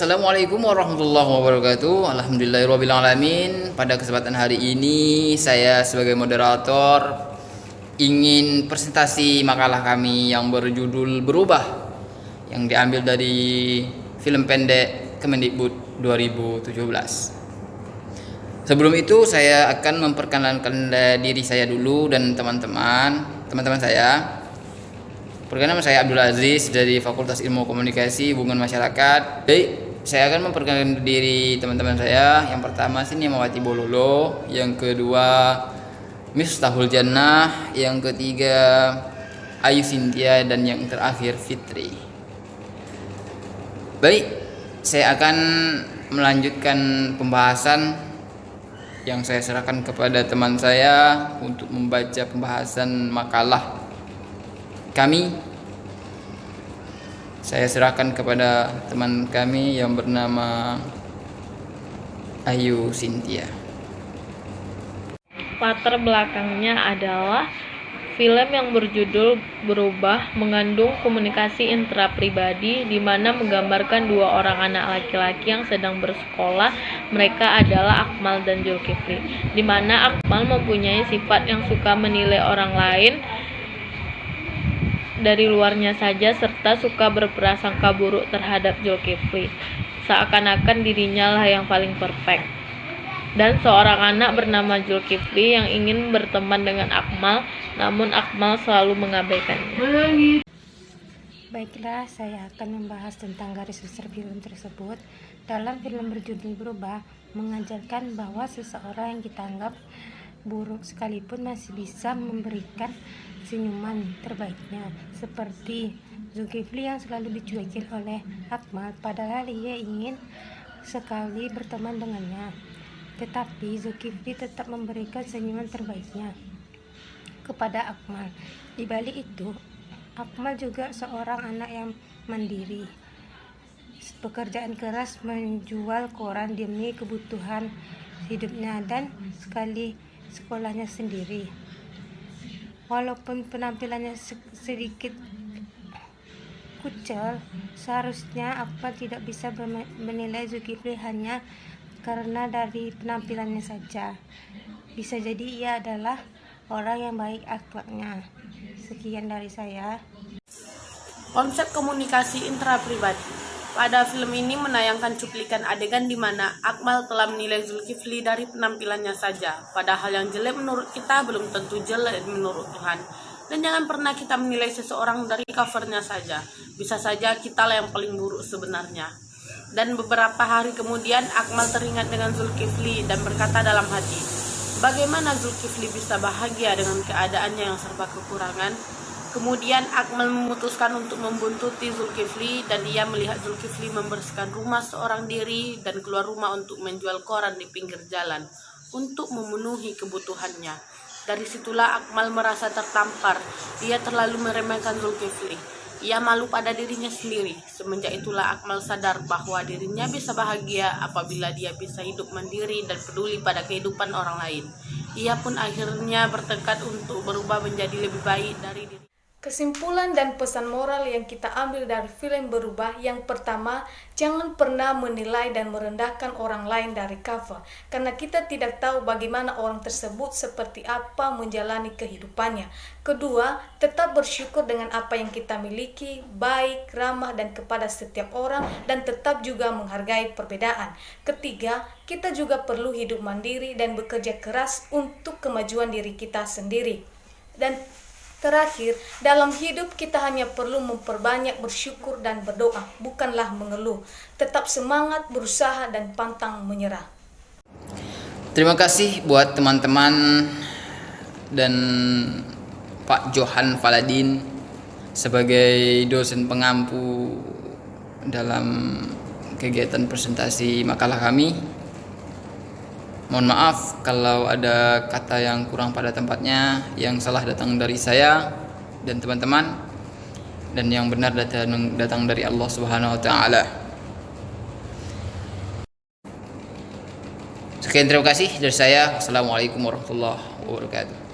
Assalamualaikum warahmatullahi wabarakatuh. Alhamdulillahirabbil alamin. Pada kesempatan hari ini saya sebagai moderator ingin presentasi makalah kami yang berjudul Berubah, yang diambil dari film pendek Kemendikbud 2017. Sebelum itu saya akan memperkenalkan diri saya dulu dan teman-teman saya. Perkenalkan, saya Abdul Aziz dari Fakultas Ilmu Komunikasi Hubungan Masyarakat. Jadi, saya akan memperkenalkan diri teman-teman saya. Yang pertama sini Mawati Bololo, yang kedua Miftahul Jannah, yang ketiga Ayu Sintia, dan yang terakhir Fitri. Baik, saya akan melanjutkan pembahasan yang saya serahkan kepada teman saya untuk membaca pembahasan makalah kami. Saya serahkan kepada teman kami yang bernama Ayu Sintia. Latar belakangnya adalah film yang berjudul Berubah mengandung komunikasi intrapribadi di mana menggambarkan dua orang anak laki-laki yang sedang bersekolah. Mereka adalah Akmal dan Zulkifli, di mana Akmal mempunyai sifat yang suka menilai orang lain dari luarnya saja serta suka berprasangka buruk terhadap Zulkifli, seakan-akan dirinya lah yang paling perfect. Dan seorang anak bernama Zulkifli yang ingin berteman dengan Akmal, namun Akmal selalu mengabaikannya. Baiklah, saya akan membahas tentang garis besar film tersebut. Dalam film berjudul Berubah, mengajarkan bahwa seseorang yang kita anggap buruk sekalipun masih bisa memberikan senyuman terbaiknya, seperti Zulkifli yang selalu dicuekin oleh Akmal padahal ia ingin sekali berteman dengannya, tetapi Zulkifli tetap memberikan senyuman terbaiknya kepada Akmal. Di balik itu, Akmal juga seorang anak yang mandiri, pekerjaan keras menjual koran demi kebutuhan hidupnya dan sekali sekolahnya sendiri. Walaupun penampilannya sedikit kucel, seharusnya Akmal tidak bisa menilai Zulkifli hanya karena dari penampilannya saja. Bisa jadi ia adalah orang yang baik akhlaknya. Sekian dari saya. Konsep komunikasi intrapribadi. Pada film ini menayangkan cuplikan adegan di mana Akmal telah menilai Zulkifli dari penampilannya saja. Padahal yang jelek menurut kita belum tentu jelek menurut Tuhan. Dan jangan pernah kita menilai seseorang dari covernya saja. Bisa saja kita lah yang paling buruk sebenarnya. Dan beberapa hari kemudian Akmal teringat dengan Zulkifli dan berkata dalam hati, bagaimana Zulkifli bisa bahagia dengan keadaannya yang serba kekurangan? Kemudian Akmal memutuskan untuk membuntuti Zulkifli dan ia melihat Zulkifli membersihkan rumah seorang diri dan keluar rumah untuk menjual koran di pinggir jalan untuk memenuhi kebutuhannya. Dari situlah Akmal merasa tertampar. Ia terlalu meremehkan Zulkifli. Ia malu pada dirinya sendiri. Semenjak itulah Akmal sadar bahwa dirinya bisa bahagia apabila dia bisa hidup mandiri dan peduli pada kehidupan orang lain. Ia pun akhirnya bertekad untuk berubah menjadi lebih baik dari diri. Kesimpulan dan pesan moral yang kita ambil dari film Berubah, yang pertama, jangan pernah menilai dan merendahkan orang lain dari cover, karena kita tidak tahu bagaimana orang tersebut seperti apa menjalani kehidupannya. Kedua, tetap bersyukur dengan apa yang kita miliki, baik, ramah, dan kepada setiap orang, dan tetap juga menghargai perbedaan. Ketiga, kita juga perlu hidup mandiri dan bekerja keras untuk kemajuan diri kita sendiri. Dan terakhir, dalam hidup kita hanya perlu memperbanyak bersyukur dan berdoa, bukanlah mengeluh. Tetap semangat, berusaha, dan pantang menyerah. Terima kasih buat teman-teman dan Pak Johan Faladin sebagai dosen pengampu dalam kegiatan presentasi makalah kami. Mohon maaf kalau ada kata yang kurang pada tempatnya, yang salah datang dari saya dan teman-teman, dan yang benar datang dari Allah Subhanahu wa taala. Sekian, terima kasih dari saya. Assalamualaikum warahmatullahi wabarakatuh.